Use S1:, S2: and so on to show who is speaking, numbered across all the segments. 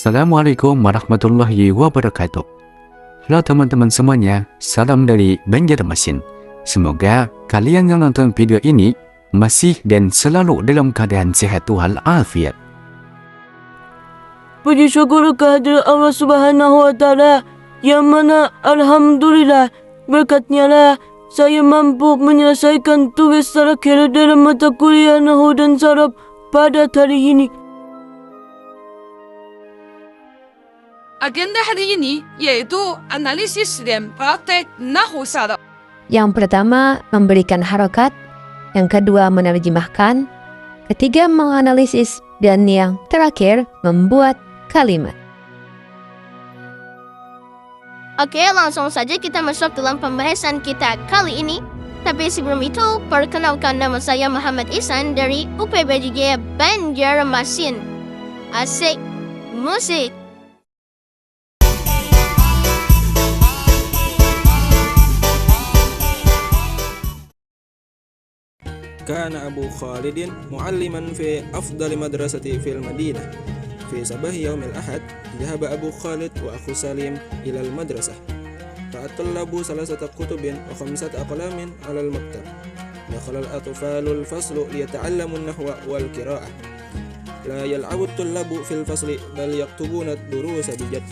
S1: Assalamualaikum warahmatullahi wabarakatuh. Halo teman-teman semuanya, salam dari Banjarmasin. Semoga kalian yang nonton video ini masih dan selalu dalam keadaan sehat walafiat.
S2: Puji syukur kehadirat Allah Subhanahu wa Ta'ala, yang mana alhamdulillah berkatnya lah saya mampu menyelesaikan tugas terakhir dalam mata kuliah Nahwu dan Saraf pada hari ini.
S3: Agenda hari ini yaitu analisis dan praktek Nahwu Saraf.
S4: Yang pertama, memberikan harokat. Yang kedua, menerjemahkan. Ketiga, menganalisis. Dan yang terakhir, membuat kalimat.
S5: Oke, langsung saja kita masuk dalam pembahasan kita kali ini. Tapi sebelum itu, perkenalkan nama saya Muhammad Ihsan dari UPBJG Banjarmasin. Asik musik.
S6: كان أبو خالد معلما في أفضل مدرسة في المدينة. في صباح يوم الأحد ذهب أبو خالد وأخو سليم إلى المدرسة. رأى الطلاب 3 كتب و5 أقلام على المكتب. دخل الأطفال الفصل ليتعلموا النحو والقراءة. لا يلعب الطلاب في الفصل بل يكتبون الدروس بجد.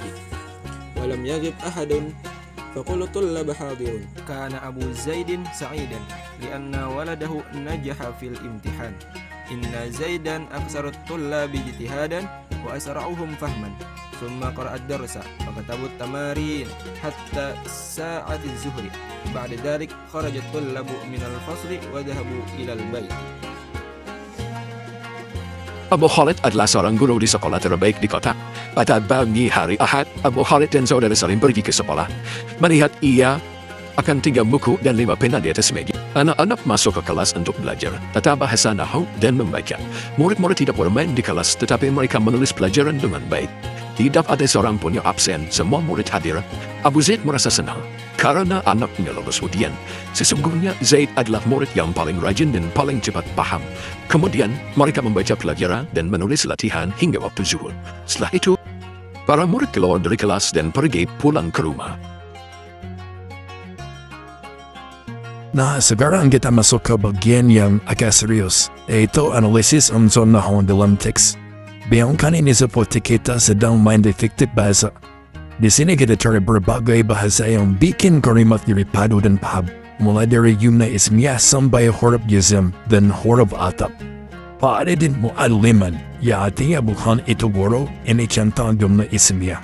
S6: ولم يغب أحد فكل الطلاب حاضرون. كان أبو زيد سعيدا لأن ولده نجح في الامتحان. إن زيدا أكثر الطلاب اجتهادا وأسرعهم فهما. ثم قرأ الدرس وكتبوا التمارين حتى ساعة الظهر. بعد ذلك خرج الطلاب من الفصل وذهبوا إلى البيت.
S7: Abu Khalid adalah seorang guru di sekolah terbaik di kota. Pada pagi hari Ahad, Abu Khalid dan saudara Salim pergi ke sekolah. Melihat ia akan 3 buku dan 5 pena di atas meja. Anak-anak masuk ke kelas untuk belajar tata bahasa Nahwu dan membaca. Murid-murid tidak bermain di kelas, tetapi mereka menulis pelajaran dengan baik. Tidak ada seorang pun yang absen, semua murid hadir. Abu Zaid merasa senang karena anaknya lulus ujian. Sesungguhnya Zaid adalah murid yang paling rajin dan paling cepat paham. Kemudian mereka membaca pelajaran dan menulis latihan hingga waktu zuhur. Setelah itu, para murid keluar dari kelas dan pergi pulang ke rumah.
S8: Nah, sekarang kita masuk ke bagian yang agak serius, yaitu analisis unsur nahwu dalam teks. Bayangkan ini seperti kita sedang main detektif bahasa. Di sini kita cari berbagai bahasa yang bikin kalimat jadi padu dan paham, mulai dari jumlah ismiyah sampai huruf jazm dan huruf ataf. Pada din mu'alliman, ya artinya bukan itu guru, ini contoh jumlah ismiyah.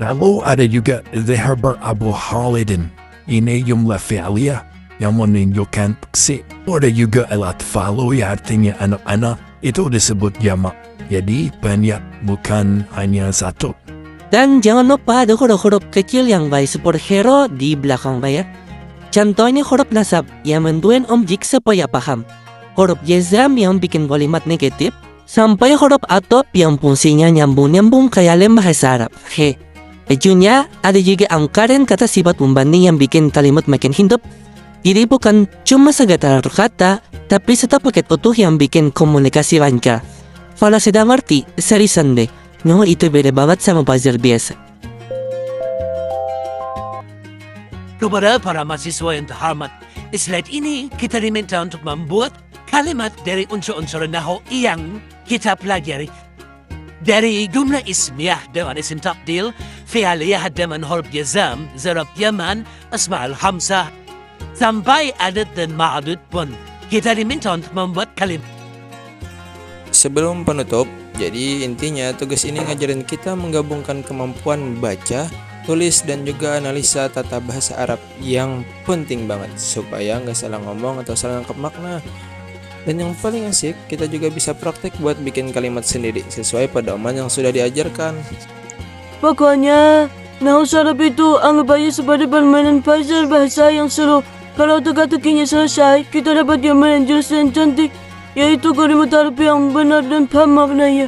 S8: Lalu ada juga zahaba Abu Khalidin, ini jumlah fi'liyah yang menunjukkan peksi. Ada juga al-atfalu, ya artinya anak-anak, itu disebut jamak. Jadi banyak, bukan hanya satu.
S9: Dan jangan lupa ada huruf-huruf kecil yang baik seperti hero di belakang bayar. Contohnya huruf nasab yang menentukan objek supaya paham. Huruf jazam yang bikin kalimat negatif. Sampai huruf atop yang fungsinya nyambung-nyambung kayak lem bahasa Arab. Ujungnya ada juga angkaran kata sifat pembanding yang bikin kalimat makin hidup. Jadi bukan cuma sekedar kata, tapi satu paket utuh yang bikin komunikasi lancar. Kalau sudah ngerti, seriusan deh. No, itu beda banget sama belajar biasa.
S10: Kepada para mahasiswa yang terhormat, di slide ini kita diminta untuk membuat kalimat dari unsur-unsur nahwu yang kita pelajari. Dari jumlah ismiyah dengan isim tabdil, fi'aliyah dengan huruf jazam, zarab yaman, asma'ul hamsah, sampai adat dan ma'adud pun. Kita diminta untuk membuat kalimat.
S6: Sebelum penutup, jadi intinya tugas ini ngajarin kita menggabungkan kemampuan baca, tulis, dan juga analisa tata bahasa Arab yang penting banget supaya nggak salah ngomong atau salah nangkep makna. Dan yang paling asik, kita juga bisa praktek buat bikin kalimat sendiri sesuai pedoman yang sudah diajarkan.
S2: Pokoknya, Nahwu Saraf itu anggap aja sebagai permainan puzzle bahasa yang seru. Kalau teka-tekinya selesai, kita dapat gambaran jurus yang cantik, yaitu kalimat Arab yang benar dan paham maknanya.